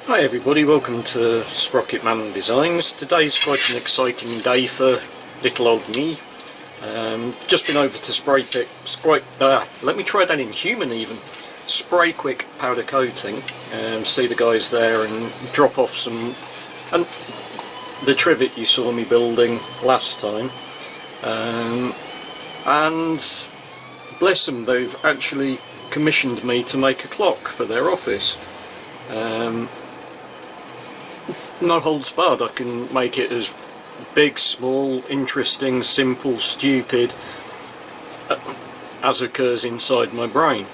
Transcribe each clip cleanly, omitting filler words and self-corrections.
Hi everybody, welcome to Sprocket Man Designs. Today's quite an exciting day for little old me. Just been over to SprayQuick Powder Coating. See the guys there and drop off some the trivet you saw me building last time. And bless them, they've actually commissioned me to make a clock for their office. No holds barred, I can make it as big, small, interesting, simple, stupid as occurs inside my brain.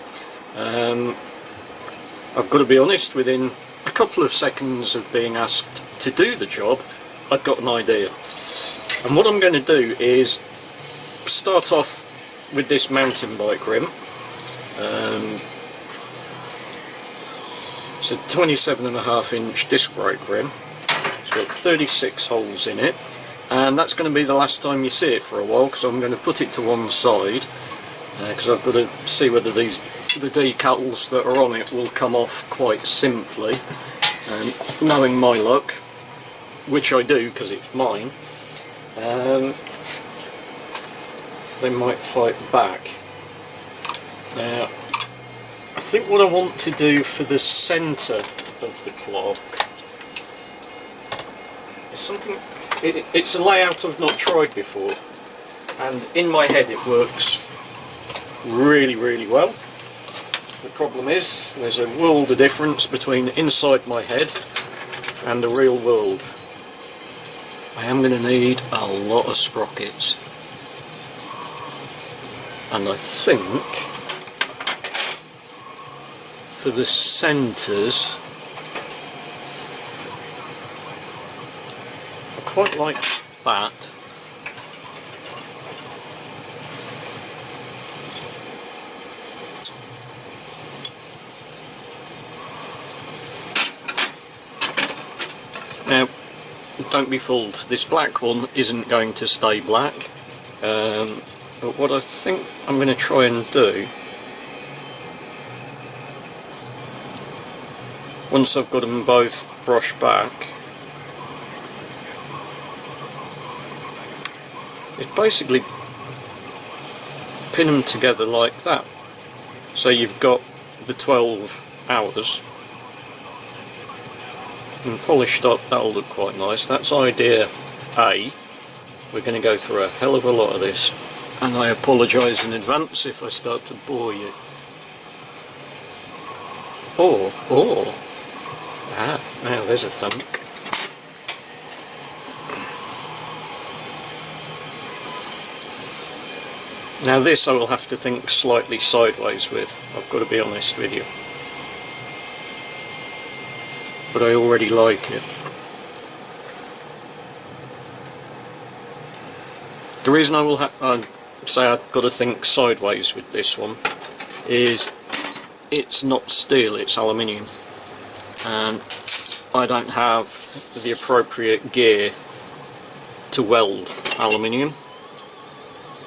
I've got to be honest, within a couple of seconds of being asked to do the job, I've got an idea. And what I'm going to do is start off with this mountain bike rim. It's a 27.5-inch disc brake rim. It's got 36 holes in it, and that's going to be the last time you see it for a while, because I'm going to put it to one side because I've got to see whether the decals that are on it will come off quite simply, and knowing my luck, which I do because it's mine, they might fight back. Now I think what I want to do for the centre of the clock is something, it's a layout I've not tried before, and in my head it works really well. The problem is there's a world of difference between inside my head and the real world. I am going to need a lot of sprockets, and I think for the centres, I quite like that. Now, don't be fooled, this black one isn't going to stay black, but what I think I'm going to try and do, once I've got them both brushed back, is basically pin them together like that. So you've got the 12 hours and polished up. That'll look quite nice. That's idea A. We're going to go through a hell of a lot of this, and I apologise in advance if I start to bore you. Now there's a thunk. Now this I will have to think slightly sideways with, I've got to be honest with you. But I already like it. The reason I will say I've got to think sideways with this one is it's not steel, it's aluminium, and I don't have the appropriate gear to weld aluminium.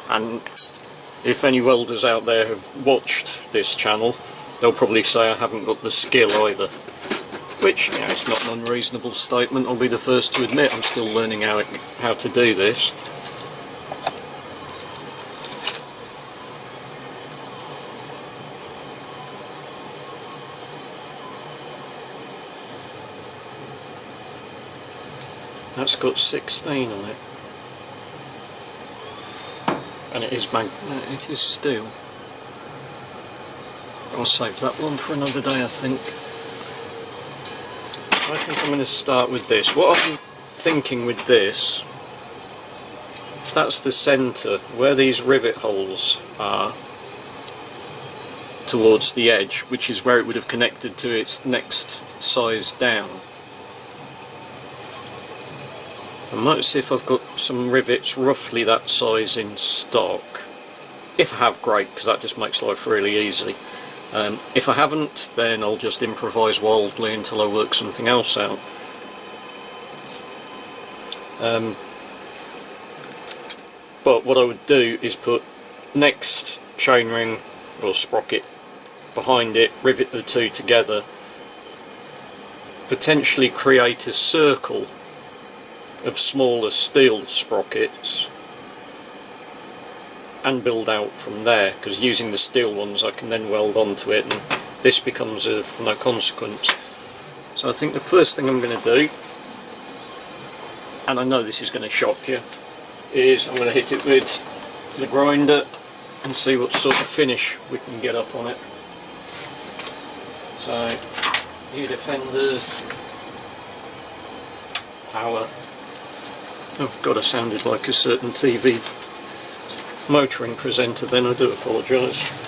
And if any welders out there have watched this channel, they'll probably say I haven't got the skill either. Which, you know, it's not an unreasonable statement, I'll be the first to admit. I'm still learning how to do this. That's got 16 on it. And it is steel. I'll save that one for another day, I think. I think I'm going to start with this. What I'm thinking with this, if that's the centre, where these rivet holes are towards the edge, which is where it would have connected to its next size down, I might see if I've got some rivets roughly that size in stock. If I have, great, because that just makes life really easy. If I haven't, then I'll just improvise wildly until I work something else out. But what I would do is put next chainring or sprocket behind it, rivet the two together, potentially create a circle of smaller steel sprockets and build out from there, because using the steel ones I can then weld onto it and this becomes of no consequence. So I think the first thing I'm going to do, and I know this is going to shock you, is I'm going to hit it with the grinder and see what sort of finish we can get up on it. So, new defenders, power. Oh god, I sounded like a certain TV motoring presenter then, I do apologise.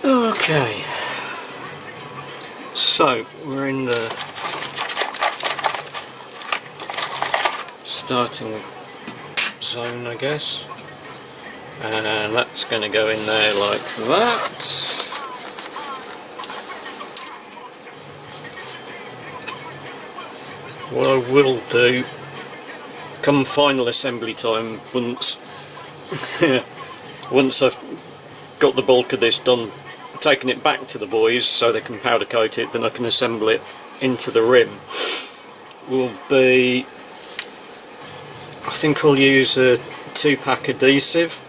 Okay, so we're in the starting zone, I guess. And that's going to go in there like that. What I will do, come final assembly time, once I've got the bulk of this done, taking it back to the boys so they can powder coat it, then I can assemble it into the rim, will be, I think I'll use a 2-pack adhesive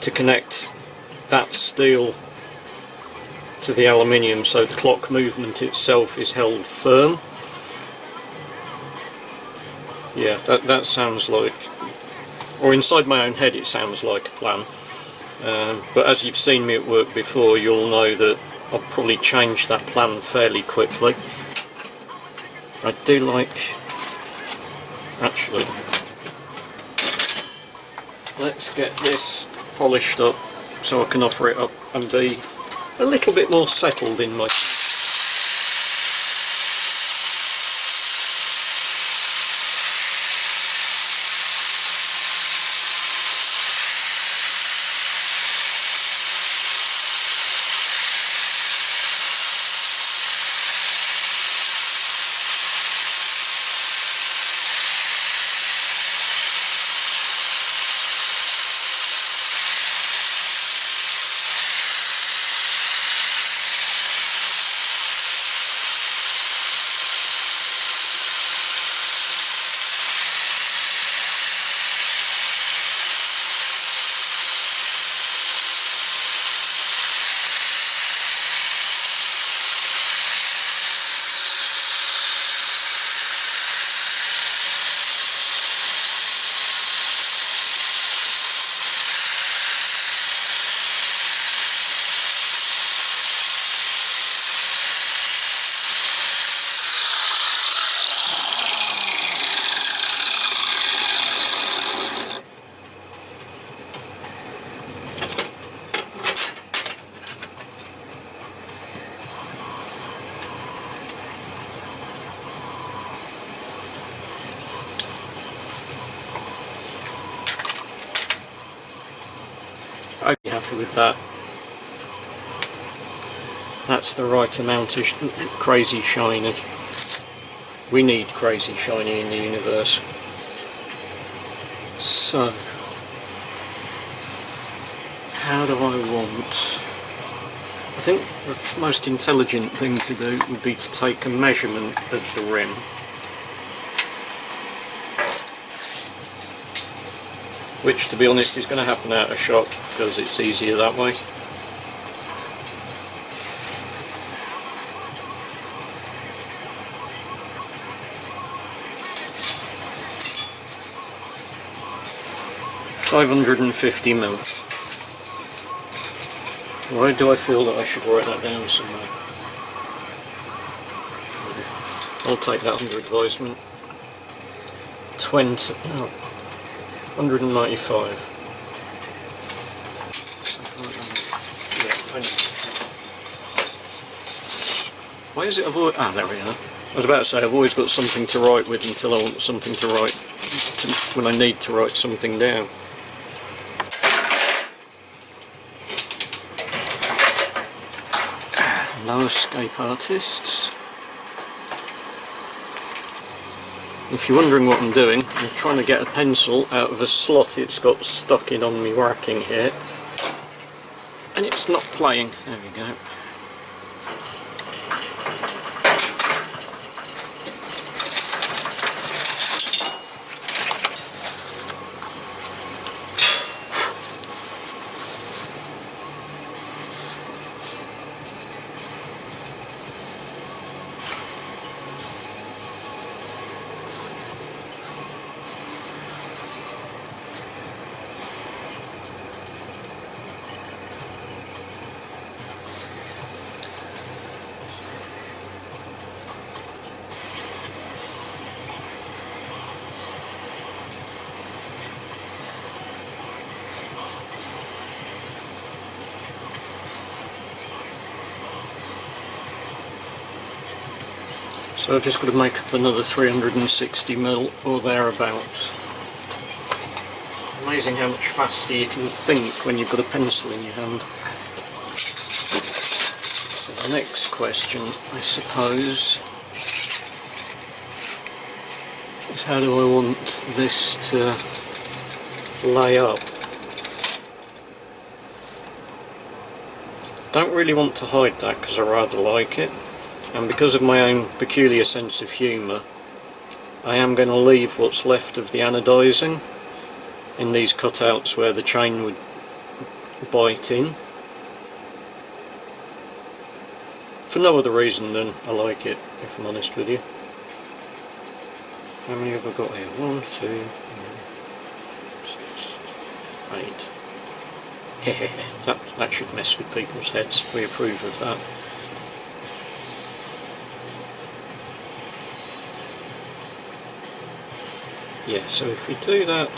to connect that steel to the aluminium so the clock movement itself is held firm. Yeah, that sounds like, or inside my own head it sounds like a plan, but as you've seen me at work before, you'll know that I'll probably change that plan fairly quickly. I do like, actually, let's get this polished up so I can offer it up and be a little bit more settled in my... I'd be happy with that. That's the right amount of crazy shiny. We need crazy shiny in the universe. So, how do I want... I think the most intelligent thing to do would be to take a measurement of the rim. Which, to be honest, is going to happen out of shop because it's easier that way. £550ml. Why do I feel that I should write that down somewhere? I'll take that under advisement. 195. Why is it I've always... Ah, there we are. I was about to say I've always got something to write with until I want something to write, when I need to write something down. No escape artists. If you're wondering what I'm doing, I'm trying to get a pencil out of a slot it's got stuck in on me racking here, and it's not playing. There we go. So I've just got to make up another 360ml or thereabouts. Amazing how much faster you can think when you've got a pencil in your hand. So the next question, I suppose, is how do I want this to lay up? Don't really want to hide that because I rather like it, and because of my own peculiar sense of humour, I am going to leave what's left of the anodising in these cutouts where the chain would bite in, for no other reason than I like it, if I'm honest with you. How many have I got here? 1, 2, 6, 8. that should mess with people's heads. We approve of that. Yeah, so if we do that,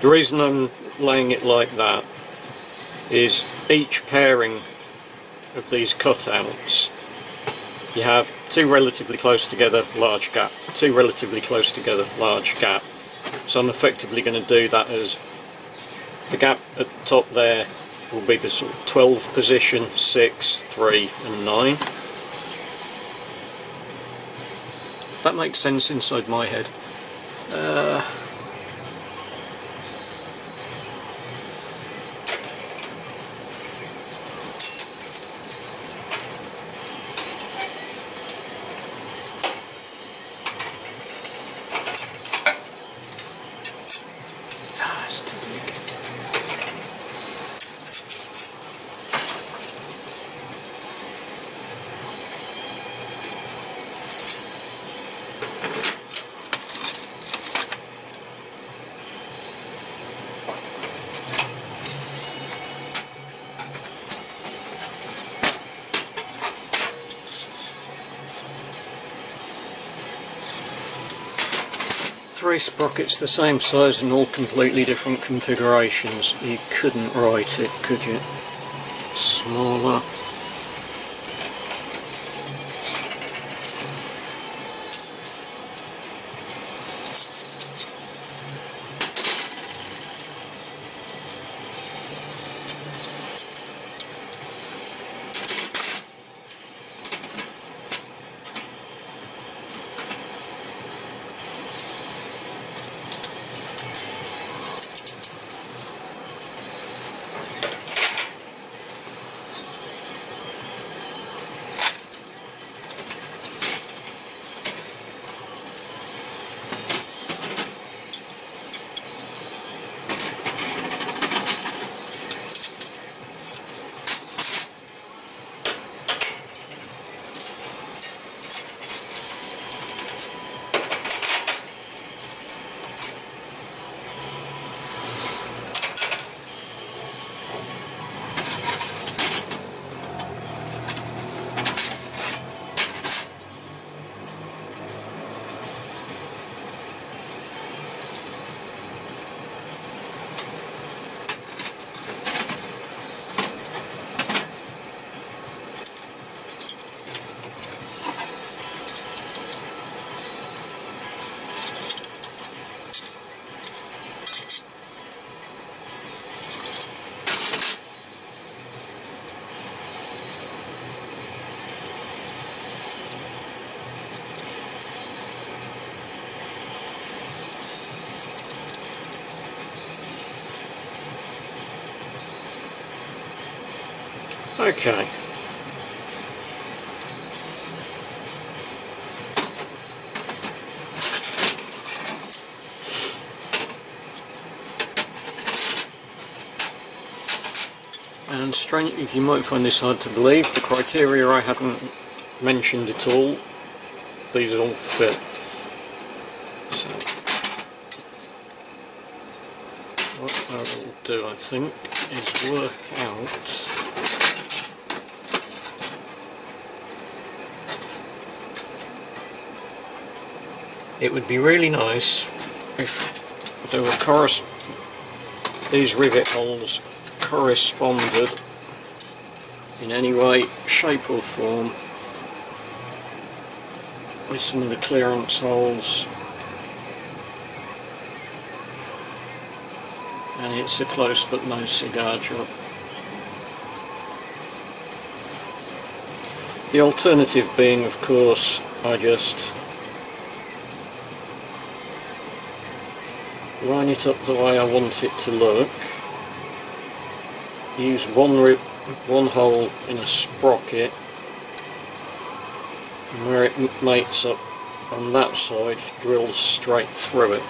the reason I'm laying it like that is each pairing of these cutouts, you have two relatively close together large gap, two relatively close together large gap. So I'm effectively going to do that as the gap at the top there will be the sort of 12 position, 6, 3 and 9. That makes sense inside my head. It's too big. Three sprockets the same size and all completely different configurations. You couldn't write it, could you? Smaller. Okay. And strange, you might find this hard to believe, the criteria I haven't mentioned at all, these all fit. So, what I will do, I think, is work out it would be really nice if there were these rivet holes corresponded in any way, shape or form with some of the clearance holes and it's a close but no cigar job. The alternative being, of course, I just line it up the way I want it to look, use one hole in a sprocket, and where it mates up on that side, drill straight through it.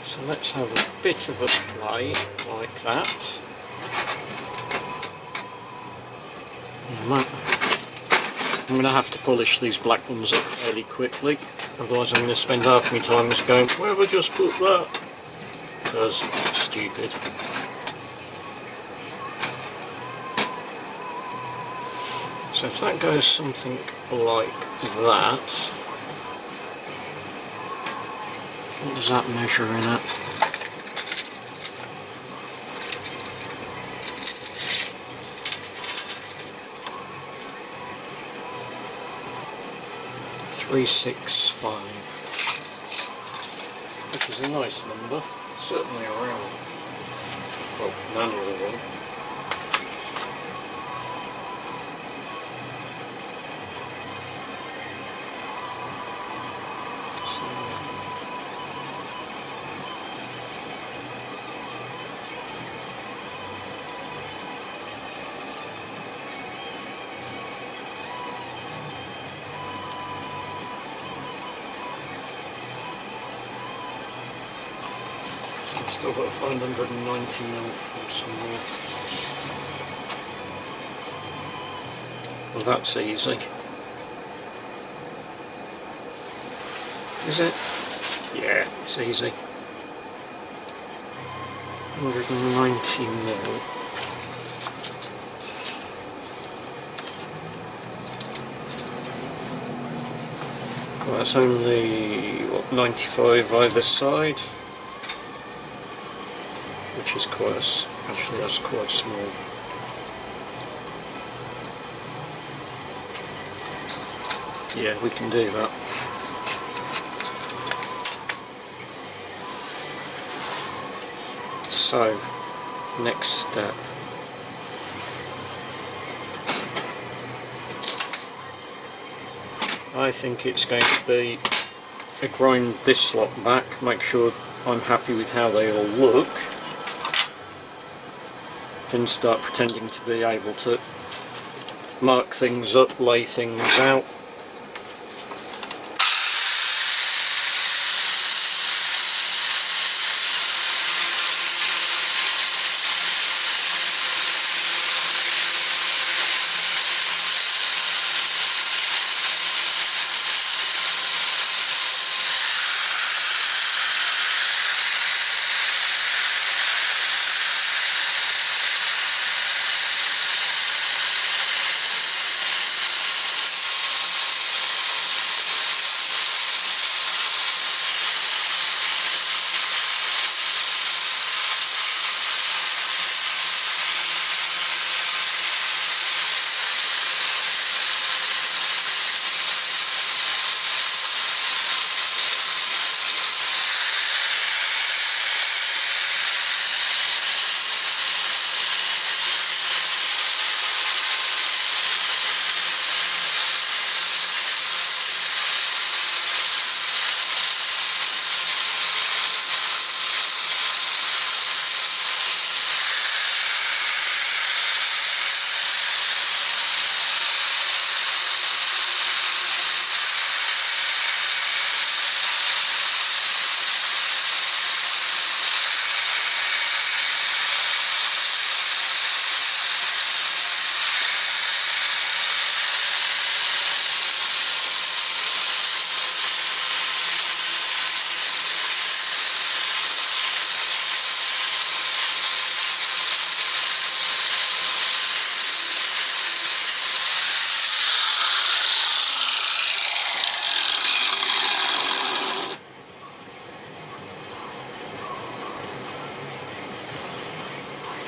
So let's have a bit of a play like that. I'm going to have to polish these black ones up fairly quickly, otherwise I'm going to spend half my time just going, where have I just put that? Because it's stupid. So if that goes something like that, what does that measure in at? .365, which is a nice number, certainly around, well, manual one. Still got to find 190mm from somewhere. Well, that's easy. Is it? Yeah, it's easy. 190mm. Well, that's only, what, 95 either side. Which is quite actually that's quite small. Yeah, we can do that. So, next step. I think it's going to be to grind this lot back, make sure I'm happy with how they all look. Then start pretending to be able to mark things up, lay things out.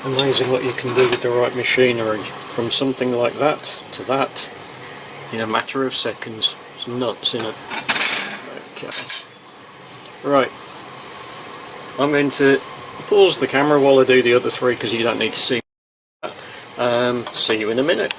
Amazing what you can do with the right machinery, from something like that to that in a matter of seconds. It's nuts, isn't it? Okay. Right, I'm going to pause the camera while I do the other three because you don't need to see that. See you in a minute.